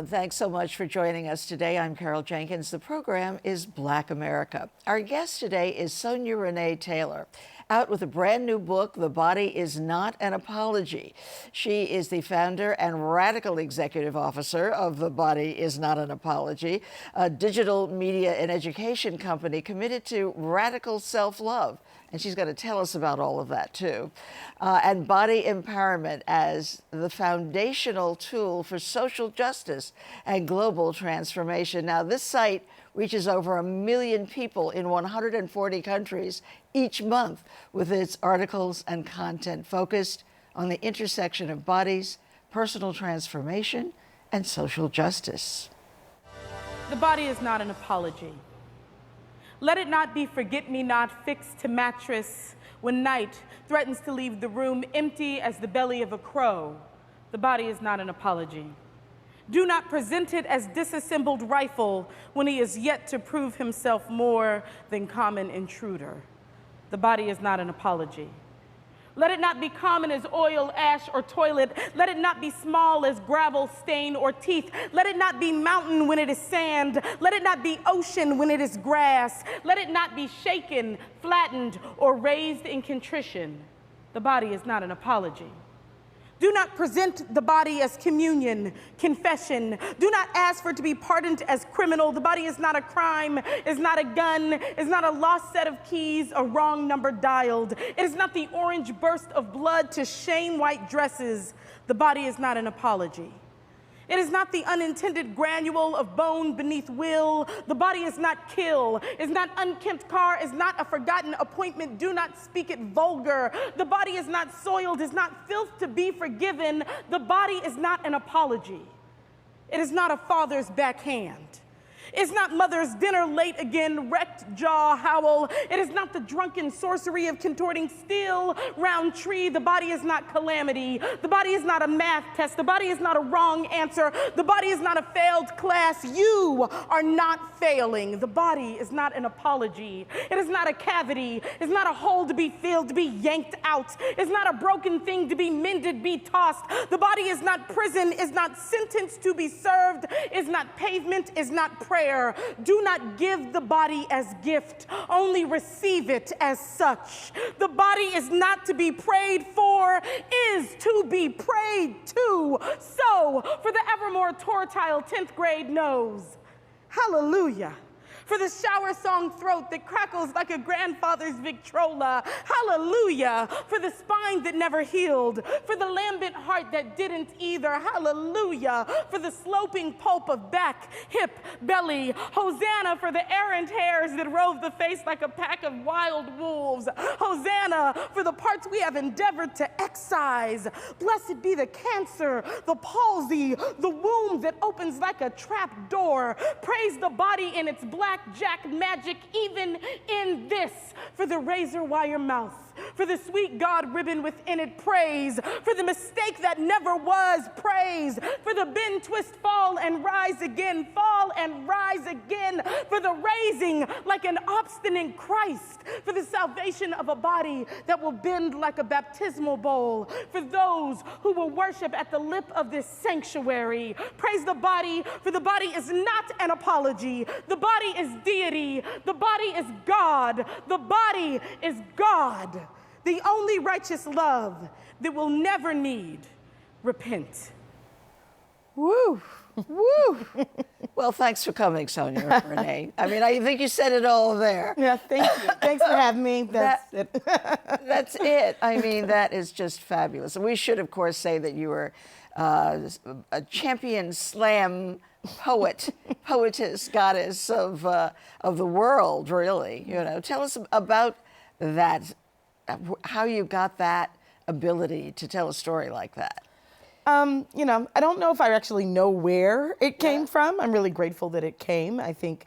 everyone. Thanks so much for joining us today. I'm Carol Jenkins. The program is Black America. Our guest today is Sonya Renee Taylor, out with a brand new book, The Body Is Not an Apology. She is the founder and radical executive officer of The Body Is Not an Apology, a digital media and education company committed to radical self-love. And she's going to tell us about all of that, too. And body empowerment as the foundational tool for social justice and global transformation. Now, this site reaches over 1 million people in 140 countries each month with its articles and content focused on the intersection of bodies, personal transformation, and social justice. The body is not an apology. Let it not be forget-me-not fixed to mattress when night threatens to leave the room empty as the belly of a crow. The body is not an apology. Do not present it as disassembled rifle when he is yet to prove himself more than common intruder. The body is not an apology. Let it not be common as oil, ash, or toilet. Let it not be small as gravel, stain, or teeth. Let it not be mountain when it is sand. Let it not be ocean when it is grass. Let it not be shaken, flattened, or raised in contrition. The body is not an apology. Do not present the body as communion, confession. Do not ask for it to be pardoned as criminal. The body is not a crime, is not a gun, is not a lost set of keys, a wrong number dialed. It is not the orange burst of blood to shame white dresses. The body is not an apology. It is not the unintended granule of bone beneath will. The body is not kill, is not unkempt car, is not a forgotten appointment. Do not speak it vulgar. The body is not soiled, is not filth to be forgiven. The body is not an apology. It is not a father's backhand. It's not mother's dinner late again, wrecked jaw howl. It is not the drunken sorcery of contorting steel round tree. The body is not calamity. The body is not a math test. The body is not a wrong answer. The body is not a failed class. You are not failing. The body is not an apology. It is not a cavity. It's not a hole to be filled, to be yanked out. It's not a broken thing to be mended, be tossed. The body is not prison, is not sentence to be served, is not pavement, is not prayer. Do not give the body as gift, only receive it as such. The body is not to be prayed for, is to be prayed to. So, for the evermore tortile 10th grade knows, hallelujah. For the shower song throat that crackles like a grandfather's Victrola. Hallelujah. For the spine that never healed. For the lambent heart that didn't either. Hallelujah. For the sloping pulp of back, hip, belly. Hosanna for the errant hairs that rove the face like a pack of wild wolves. Hosanna for the parts we have endeavored to excise. Blessed be the cancer, the palsy, the womb that opens like a trap door. Praise the body in its blackjack magic, even in this, for the razor wire mouth, for the sweet God ribbon within it, praise, for the mistake that never was, praise, for the bend, twist, fall, and rise again, for the raising like an obstinate Christ, for the salvation of a body that will bend like a baptismal bowl, for those who will worship at the lip of this sanctuary. Praise the body, for the body is not an apology. The body is deity. The body is God. The body is God. The only righteous love that will never need repent. Woo, woo. Well, thanks for coming, Sonya Renee. I mean, I think you said it all there. Yeah, thank you. Thanks for having me. That's it. That's it. I mean, that is just fabulous. And we should, of course, say that you were a champion slam poetess, goddess of the world, really. You know, tell us about that, how you got that ability to tell a story like that. You know, I don't know if I actually know where it came from. I'm really grateful that it came. I think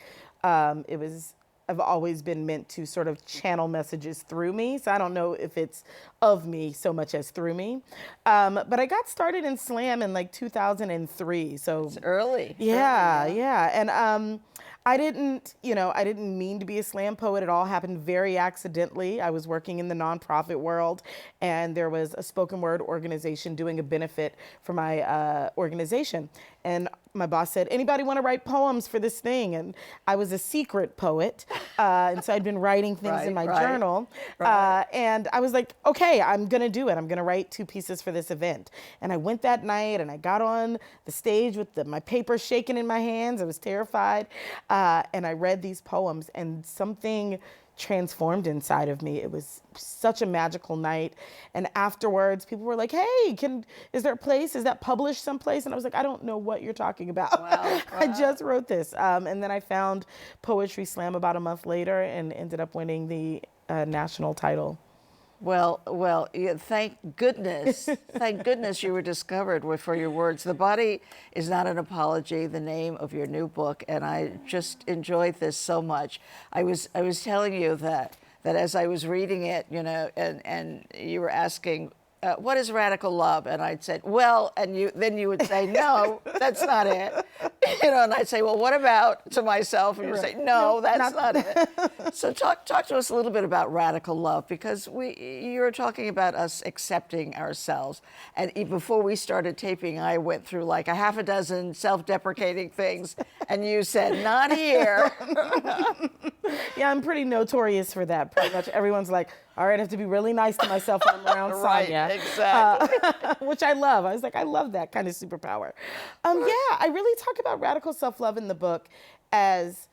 I've always been meant to sort of channel messages through me. So I don't know if it's of me so much as through me. But I got started in slam in like 2003. So it's early. Yeah, yeah. And I didn't mean to be a slam poet. It all happened very accidentally. I was working in the nonprofit world, and there was a spoken word organization doing a benefit for my organization. And my boss said, anybody want to write poems for this thing? And I was a secret poet. And so I'd been writing things in my journal. And I was like, okay, I'm going to do it. I'm going to write 2 pieces for this event. And I went that night and I got on the stage with my paper shaking in my hands. I was terrified. And I read these poems and something transformed inside of me. It was such a magical night. And afterwards, people were like, hey, is there a place? Is that published someplace? And I was like, I don't know what you're talking about. Wow. I just wrote this. And then I found Poetry Slam about a month later and ended up winning the national title. Well, yeah, thank goodness you were discovered for your words. The Body is Not an Apology, the name of your new book, and I just enjoyed this so much. I was telling you that as I was reading it, and you were asking, what is radical love? And I'd said, well, and then you would say, no, that's not it. And I'd say, well, what about, to myself? And you'd say, no, that's not it. So talk to us a little bit about radical love, because you're talking about us accepting ourselves. And before we started taping, I went through like a half a dozen self-deprecating things, and you said, not here. Yeah, I'm pretty notorious for that. Pretty much everyone's like, all right, I have to be really nice to myself when I'm around Sonya. Right, exactly. Which I love. I was like, I love that kind of superpower. Yeah, I really talk about radical self-love in the book as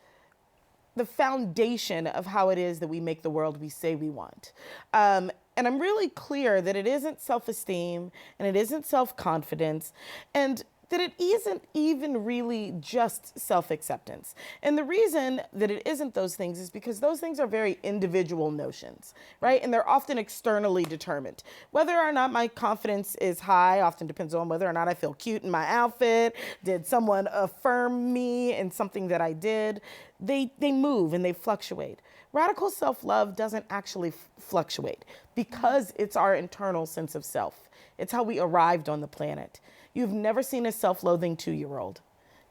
the foundation of how it is that we make the world we say we want. And I'm really clear that it isn't self-esteem and it isn't self-confidence and that it isn't even really just self-acceptance. And the reason that it isn't those things is because those things are very individual notions, right? And they're often externally determined. Whether or not my confidence is high often depends on whether or not I feel cute in my outfit. Did someone affirm me in something that I did? They move and they fluctuate. Radical self-love doesn't actually fluctuate because it's our internal sense of self. It's how we arrived on the planet. You've never seen a self-loathing 2-year-old.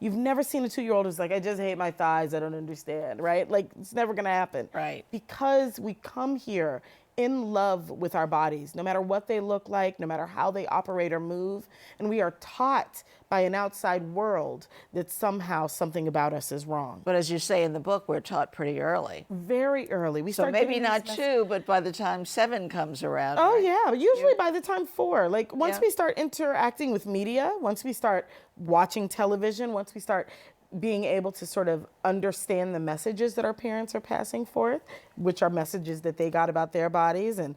You've never seen a 2-year-old who's like, I just hate my thighs, I don't understand, right? Like, it's never gonna happen. Right. Because we come here in love with our bodies, no matter what they look like, no matter how they operate or move. And we are taught by an outside world that somehow something about us is wrong. But as you say in the book, we're taught pretty early. Very early. So maybe not 2, but by the time 7 comes around. Oh, right? yeah. Usually by the time 4. Like, once we start interacting with media, once we start watching television, once we start being able to sort of understand the messages that our parents are passing forth, which are messages that they got about their bodies and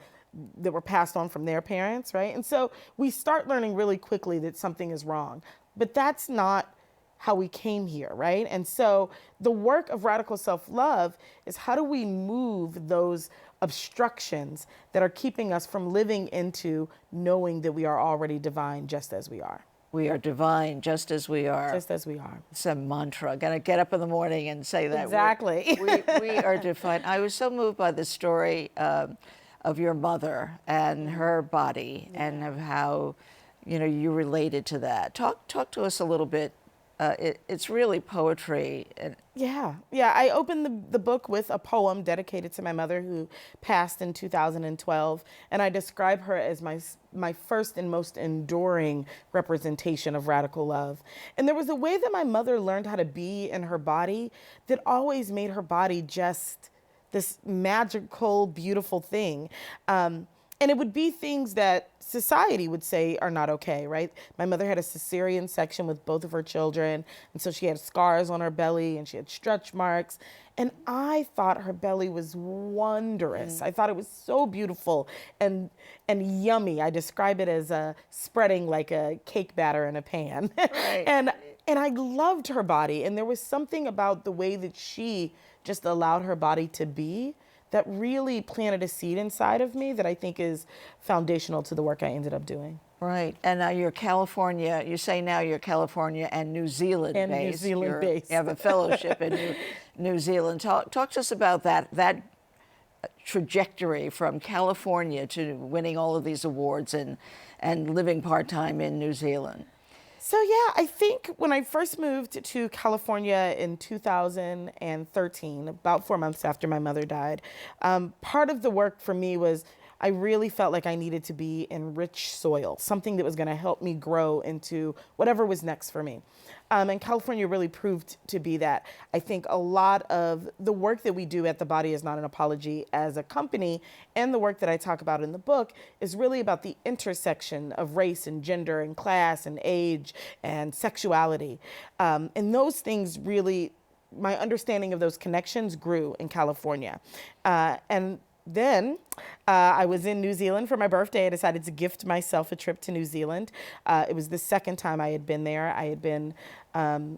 that were passed on from their parents, right? And so we start learning really quickly that something is wrong. But that's not how we came here, right? And so the work of radical self-love is how do we move those obstructions that are keeping us from living into knowing that we are already divine just as we are. We are divine just as we are. Just as we are. It's a mantra. Gonna get up in the morning and say that. Exactly. We are divine. I was so moved by the story of your mother and her body and of how, you related to that. Talk to us a little bit. It's really poetry. Yeah. I opened the book with a poem dedicated to my mother who passed in 2012, and I describe her as my first and most enduring representation of radical love. And there was a way that my mother learned how to be in her body that always made her body just this magical, beautiful thing. And it would be things that society would say are not okay, right? My mother had a cesarean section with both of her children, and so she had scars on her belly and she had stretch marks. And I thought her belly was wondrous. I thought it was so beautiful and yummy. I describe it as spreading like a cake batter in a pan. Right. And I loved her body, and there was something about the way that she just allowed her body to be that really planted a seed inside of me that I think is foundational to the work I ended up doing. Right. And now you're California, you say now you're California and New Zealand based. And New Zealand based. You have a fellowship in New Zealand. Talk to us about that trajectory from California to winning all of these awards and living part-time in New Zealand. So yeah, I think when I first moved to California in 2013, about 4 months after my mother died, part of the work for me was I really felt like I needed to be in rich soil, something that was going to help me grow into whatever was next for me. And California really proved to be that. I think a lot of the work that we do at The Body Is Not an Apology as a company, and the work that I talk about in the book, is really about the intersection of race and gender and class and age and sexuality. And those things really, my understanding of those connections grew in California. And then I was in New Zealand for my birthday. I decided to gift myself a trip to New Zealand. It was the second time I had been there. I had been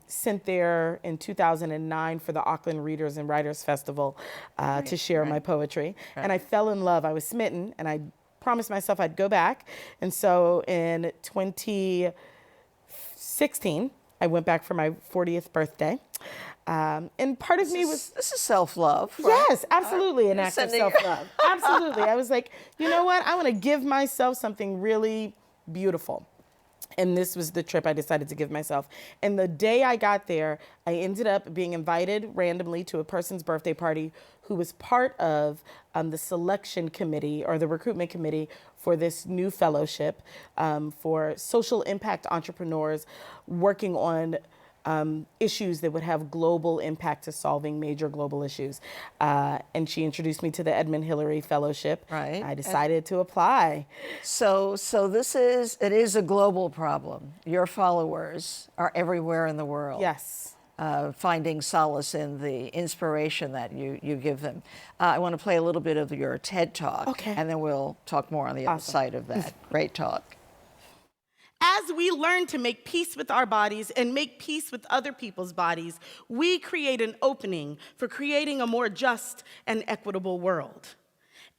sent there in 2009 for the Auckland Readers and Writers Festival to share my poetry. And I fell in love. I was smitten, and I promised myself I'd go back. And so in 2016, I went back for my 40th birthday. And part of me was... This is self-love, right? Yes, absolutely, an act of self-love. Absolutely. I was like, you know what? I want to give myself something really beautiful. And this was the trip I decided to give myself. And the day I got there, I ended up being invited randomly to a person's birthday party who was part of the selection committee or the recruitment committee for this new fellowship for social impact entrepreneurs working on issues that would have global impact to solving major global issues. And she introduced me to the Edmund Hillary Fellowship. Right. I decided to apply. So it is a global problem. Your followers are everywhere in the world. Yes. Finding solace in the inspiration that you give them. I want to play a little bit of your TED Talk. Okay. And then we'll talk more on the other side of that. Great talk. As we learn to make peace with our bodies and make peace with other people's bodies, we create an opening for creating a more just and equitable world.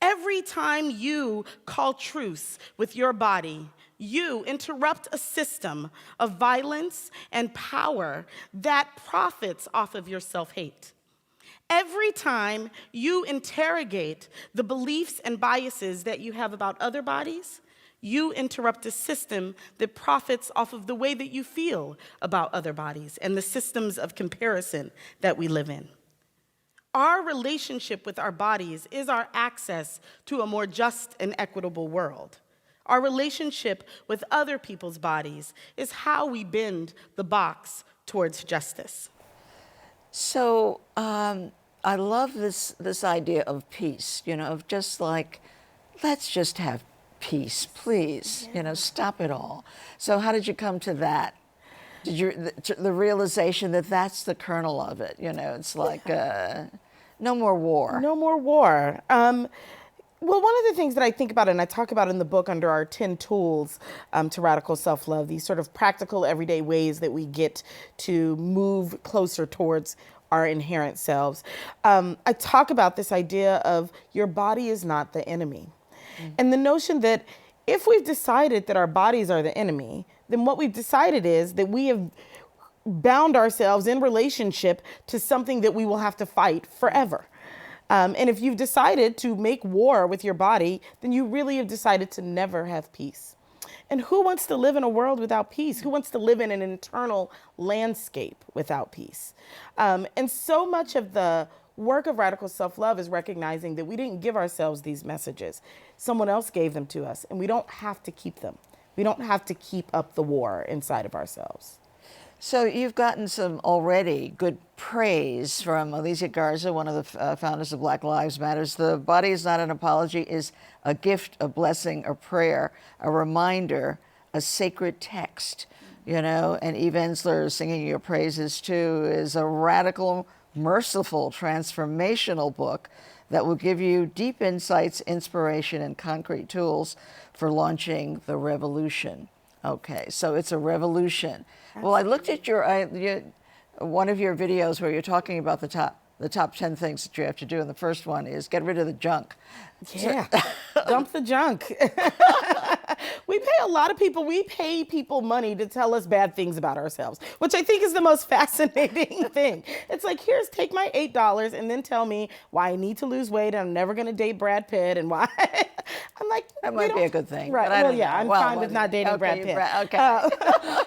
Every time you call truce with your body, you interrupt a system of violence and power that profits off of your self-hate. Every time you interrogate the beliefs and biases that you have about other bodies, you interrupt a system that profits off of the way that you feel about other bodies and the systems of comparison that we live in. Our relationship with our bodies is our access to a more just and equitable world. Our relationship with other people's bodies is how we bend the box towards justice. So I love this idea of peace, of just like, let's just have peace, please, stop it all. So how did you come to that? Did you, the realization that that's the kernel of it, it's like, no more war. No more war. Well, one of the things that I think about and I talk about in the book under our 10 tools to radical self-love, these sort of practical everyday ways that we get to move closer towards our inherent selves. I talk about this idea of your body is not the enemy. And the notion that if we've decided that our bodies are the enemy, then what we've decided is that we have bound ourselves in relationship to something that we will have to fight forever. And if you've decided to make war with your body, then you really have decided to never have peace. And who wants to live in a world without peace? Who wants to live in an internal landscape without peace? And so much of the work of radical self-love is recognizing that we didn't give ourselves these messages. Someone else gave them to us, and we don't have to keep them. We don't have to keep up the war inside of ourselves. So you've gotten some already good praise from Alicia Garza, one of the founders of Black Lives Matters. The Body Is Not an Apology is a gift, a blessing, a prayer, a reminder, a sacred text, and Eve Ensler singing your praises too is a radical, merciful, transformational book that will give you deep insights, inspiration, and concrete tools for launching the revolution. Okay, so it's a revolution. Absolutely. Well, I looked at one of your videos where you're talking about the top 10 things that you have to do, and the first one is get rid of the junk. Yeah, dump the junk. We pay people money to tell us bad things about ourselves, which I think is the most fascinating thing. It's like, take my $8 and then tell me why I need to lose weight and I'm never going to date Brad Pitt and why. I'm like, that might be a good thing. Right. Well, yeah, I'm fine with not dating Brad Pitt. Okay.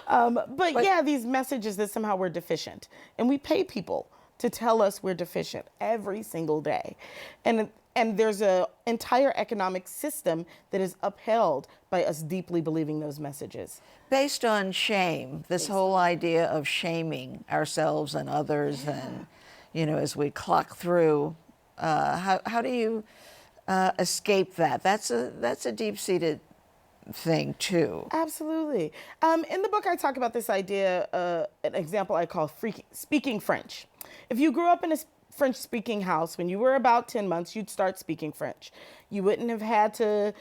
But yeah, these messages that somehow we're deficient, and we pay people to tell us we're deficient every single day. And And there's an entire economic system that is upheld by us deeply believing those messages. Based on shame, this whole idea of shaming ourselves and others, and as we clock through, how do you escape that? That's a deep-seated thing too. Absolutely. In the book, I talk about this idea, an example I call speaking French. If you grew up in a French-speaking house, when you were about 10 months, you'd start speaking French. You wouldn't have had to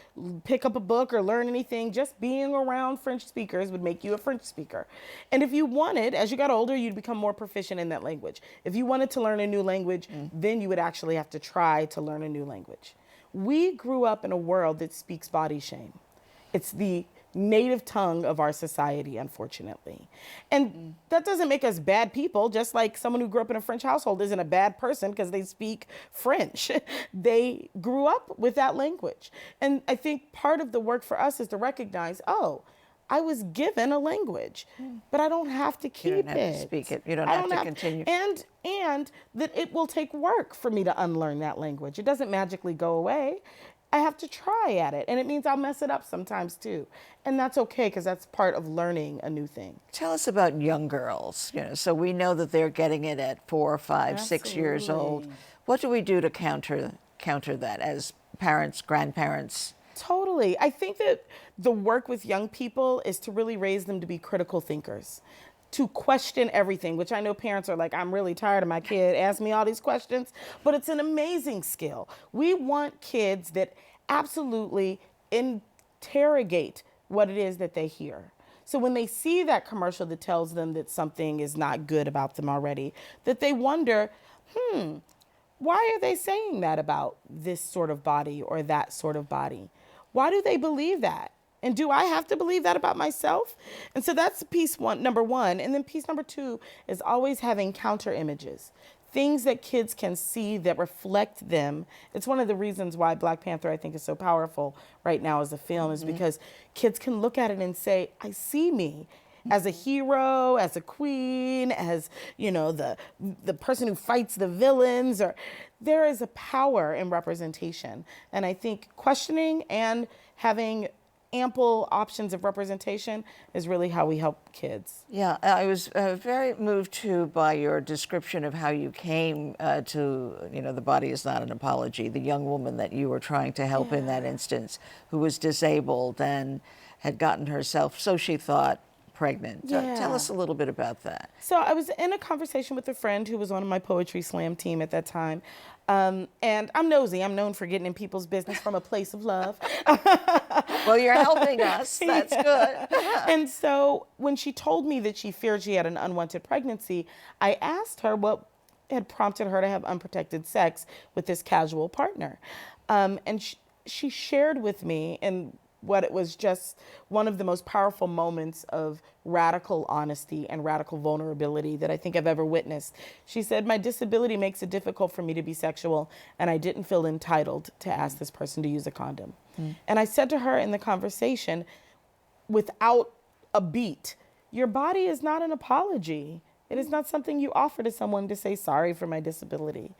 pick up a book or learn anything. Just being around French speakers would make you a French speaker. And if you wanted, as you got older, you'd become more proficient in that language. If you wanted to learn a new language, then you would actually have to try to learn a new language. We grew up in a world that speaks body shame. It's the native tongue of our society, unfortunately. And that doesn't make us bad people, just like someone who grew up in a French household isn't a bad person because they speak French. They grew up with that language. And I think part of the work for us is to recognize, oh, I was given a language, but I don't have to keep it. You don't have to speak it. You don't have to continue. And that it will take work for me to unlearn that language. It doesn't magically go away. I have to try at it. And it means I'll mess it up sometimes too. And that's okay, because that's part of learning a new thing. Tell us about young girls. So we know that they're getting it at 4, 5, 6 years old. What do we do to counter that as parents, grandparents? Totally. I think that the work with young people is to really raise them to be critical thinkers, to question everything, which I know parents are like, I'm really tired of my kid asking me all these questions, but it's an amazing skill. We want kids that absolutely interrogate what it is that they hear. So when they see that commercial that tells them that something is not good about them already, that they wonder, why are they saying that about this sort of body or that sort of body? Why do they believe that? And do I have to believe that about myself? And so that's number one. And then piece number 2 is always having counter images, things that kids can see that reflect them. It's one of the reasons why Black Panther, I think, is so powerful right now as a film, is because kids can look at it and say, I see me as a hero, as a queen, as, the person who fights the villains. Or there is a power in representation. And I think questioning and having ample options of representation is really how we help kids. Yeah, I was very moved too by your description of how you came to, the body is not an apology, the young woman that you were trying to help in that instance, who was disabled and had gotten herself, so she thought, pregnant. Tell us a little bit about that. So I was in a conversation with a friend who was on my poetry slam team at that time. And I'm nosy. I'm known for getting in people's business from a place of love. Well, you're helping us. That's good. And so when she told me that she feared she had an unwanted pregnancy, I asked her what had prompted her to have unprotected sex with this casual partner. And she shared with me, and what it was just one of the most powerful moments of radical honesty and radical vulnerability that I think I've ever witnessed. She said, my disability makes it difficult for me to be sexual, and I didn't feel entitled to ask this person to use a condom. And I said to her in the conversation, without a beat, your body is not an apology. It is not something you offer to someone to say, sorry for my disability.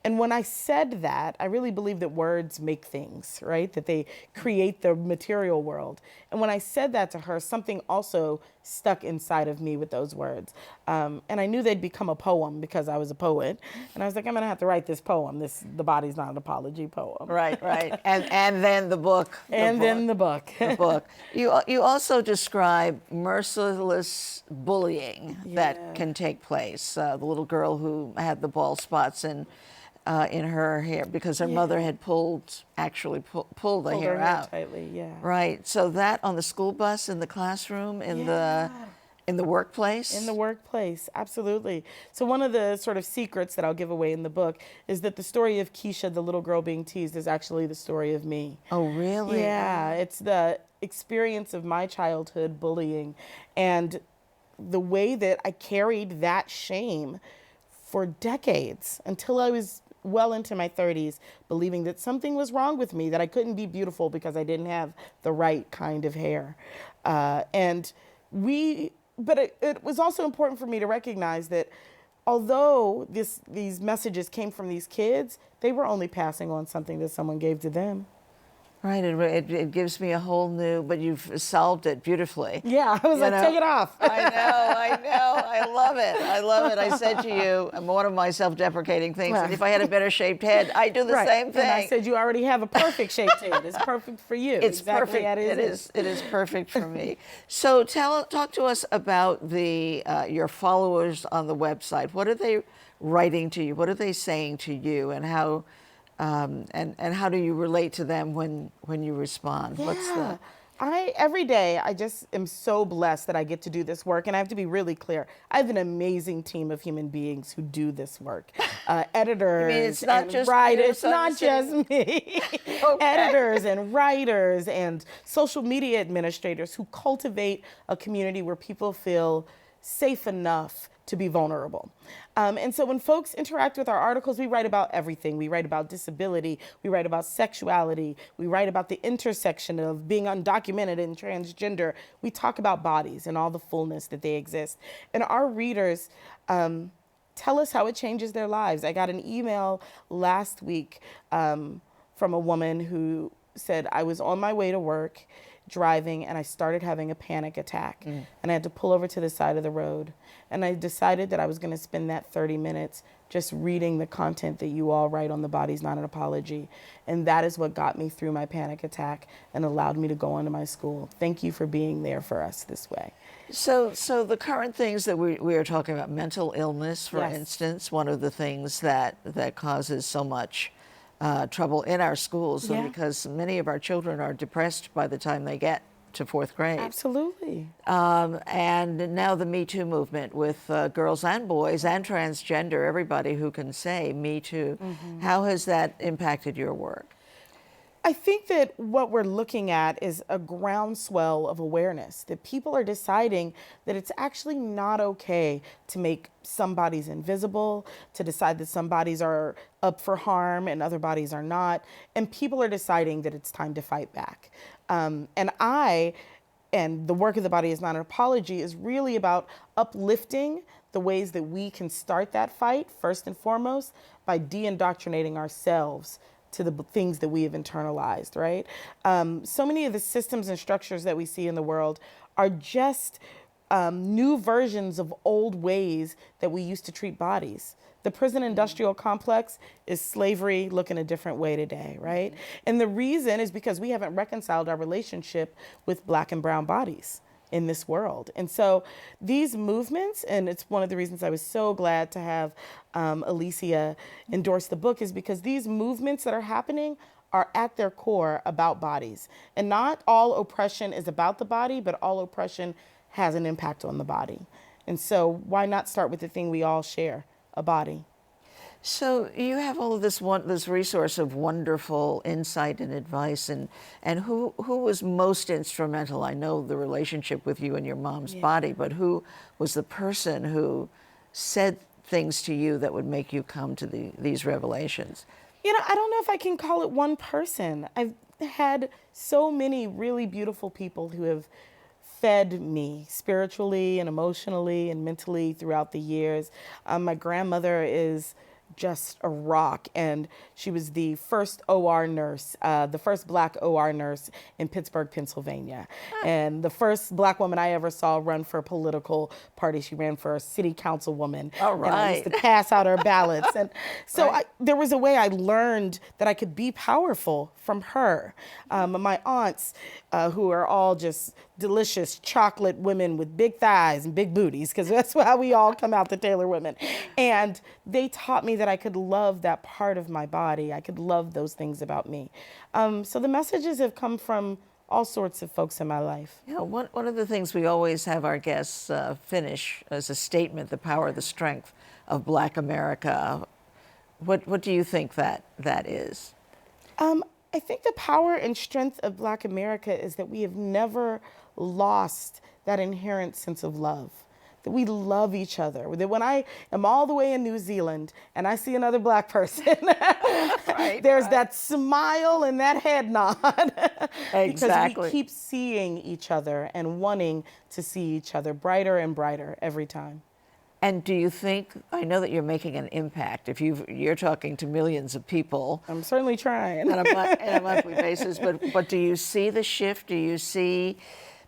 And when I said that, I really believe that words make things, right? That they create the material world. And when I said that to her, something also stuck inside of me with those words. And I knew they'd become a poem because I was a poet. And I was like, I'm going to have to write this poem, The Body's Not an Apology poem. Right. And then the book. Then the book. The book. You also describe merciless bullying that can take place. The little girl who had the bald spots in her hair because her mother had pulled the hair out tightly, Right. So that on the school bus, in the classroom, in the workplace. In the workplace, absolutely. So one of the sort of secrets that I'll give away in the book is that the story of Keisha, the little girl being teased, is actually the story of me. Oh, really? Yeah, it's the experience of my childhood bullying and the way that I carried that shame for decades until I was well into my 30s, believing that something was wrong with me, that I couldn't be beautiful because I didn't have the right kind of hair. But it was also important for me to recognize that although these messages came from these kids, they were only passing on something that someone gave to them. Right, it gives me a whole new, but you've solved it beautifully. Yeah, I was like, take it off. I love it. I love it. I said to you, one of my self-deprecating things, that if I had a better shaped head, I'd do the same thing. And I said, you already have a perfect shaped head. It's perfect for you. It's exactly perfect. It is perfect for me. So talk to us about your followers on the website. What are they writing to you? What are they saying to you? And how and how do you relate to them when you respond? Yeah. Every day, I just am so blessed that I get to do this work. And I have to be really clear. I have an amazing team of human beings who do this work. Editors it's not and just writers. you, It's not just me. Okay. Editors and writers and social media administrators who cultivate a community where people feel safe enough to be vulnerable. And so when folks interact with our articles, we write about everything. We write about disability, we write about sexuality, we write about the intersection of being undocumented and transgender. We talk about bodies and all the fullness that they exist. And our readers tell us how it changes their lives. I got an email last week from a woman who said, I was on my way to work driving and I started having a panic attack and I had to pull over to the side of the road. And I decided that I was going to spend that 30 minutes just reading the content that you all write on The Body's Not an Apology. And that is what got me through my panic attack and allowed me to go on to my school. Thank you for being there for us this way. So the current things that we are talking about, mental illness, for Yes. instance, one of the things that causes so much trouble in our schools, Yeah. because many of our children are depressed by the time they get to fourth grade. Absolutely. And now the Me Too movement with girls and boys and transgender, everybody who can say Me Too. How has that impacted your work? I think that what we're looking at is a groundswell of awareness, that people are deciding that it's actually not okay to make some bodies invisible, to decide that some bodies are up for harm and other bodies are not. And people are deciding that it's time to fight back. And the work of The Body Is Not an Apology is really about uplifting the ways that we can start that fight, first and foremost, by de-indoctrinating ourselves to the things that we have internalized, right? So many of the systems and structures that we see in the world are just new versions of old ways that we used to treat bodies. The prison industrial complex is slavery looking a different way today, right? And the reason is because we haven't reconciled our relationship with Black and brown bodies in this world. And so these movements, and it's one of the reasons I was so glad to have Alicia endorse the book, is because these movements that are happening are at their core about bodies. And not all oppression is about the body, but all oppression has an impact on the body. And so why not start with the thing we all share, a body? So you have all of this resource of wonderful insight and advice, and who was most instrumental? I know the relationship with you and your mom's body, but who was the person who said things to you that would make you come to these revelations? You know, I don't know if I can call it one person. I've had so many really beautiful people who have fed me spiritually and emotionally and mentally throughout the years. My grandmother is just a rock, and she was the first OR nurse, the first Black OR nurse in Pittsburgh, Pennsylvania, and the first Black woman I ever saw run for a political party. She ran for a city councilwoman. All right. And I used to pass out her ballots, and so there was a way I learned that I could be powerful from her. My aunts, who are all just delicious chocolate women with big thighs and big booties, because that's how we all come out, the Taylor women. And they taught me that I could love that part of my body. I could love those things about me. So the messages have come from all sorts of folks in my life. You know, one of the things we always have our guests finish as a statement, the power, the strength of Black America. What do you think that is? I think the power and strength of Black America is that we have never lost that inherent sense of love, that we love each other, that when I am all the way in New Zealand and I see another Black person, there's that smile and that head nod. Exactly. Because we keep seeing each other and wanting to see each other brighter and brighter every time. And do you think, I know that you're making an impact if you're talking to millions of people I'm certainly trying. on a monthly basis, but do you see the shift? Do you see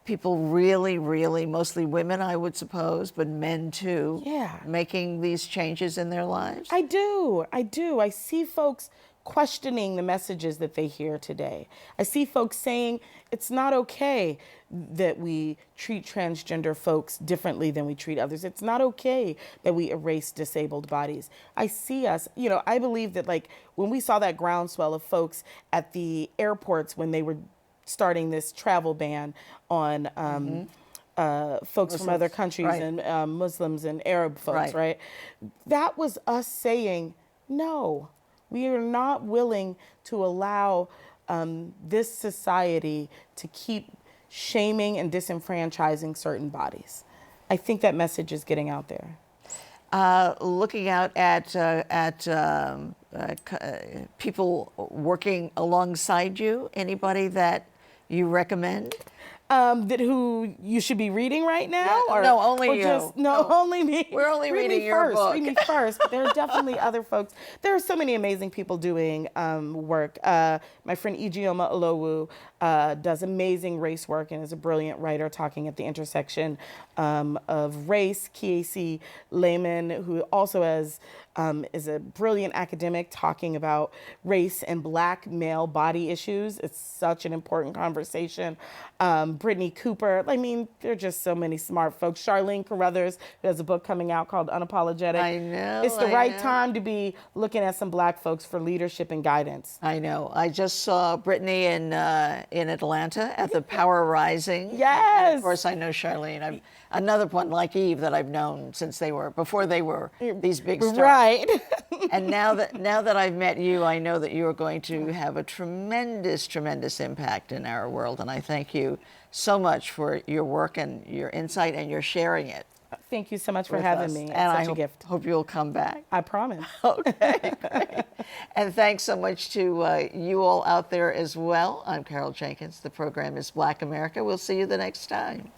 people really, really, mostly women, I would suppose, but men too, Yeah. making these changes in their lives? I do. I see folks questioning the messages that they hear today. I see folks saying it's not okay that we treat transgender folks differently than we treat others. It's not okay that we erase disabled bodies. I see us, I believe that like when we saw that groundswell of folks at the airports when they were starting this travel ban on folks from other countries, right. and Muslims and Arab folks, Right. right? That was us saying, no, we are not willing to allow this society to keep shaming and disenfranchising certain bodies. I think that message is getting out there. Looking out at people working alongside you, anybody that you recommend? That who you should be reading right now? Yeah, no, only or you. Just, no, only me. We're only Read reading me your first. book. Read me first. But there are definitely other folks. There are so many amazing people doing work. My friend Ijeoma Olowu does amazing race work and is a brilliant writer talking at the intersection of race. Kiesi Lehman, who also is a brilliant academic talking about race and Black male body issues. It's such an important conversation. Brittany Cooper. I mean, there are just so many smart folks. Charlene Carruthers, who has a book coming out called Unapologetic. I know. It's the right time to be looking at some Black folks for leadership and guidance. I know. I just saw Brittany in Atlanta at the Power Rising. Yes. And of course, I know Charlene. Another one like Eve that I've known since before they were these big stars. Right. And now that I've met you, I know that you are going to have a tremendous, tremendous impact in our world. And I thank you so much for your work and your insight and your sharing it. Thank you so much for with having us. me. It's And such I a gift. hope you'll come back. I promise. Okay, great. And thanks so much to you all out there as well. I'm Carol Jenkins. The program is Black America. We'll see you the next time.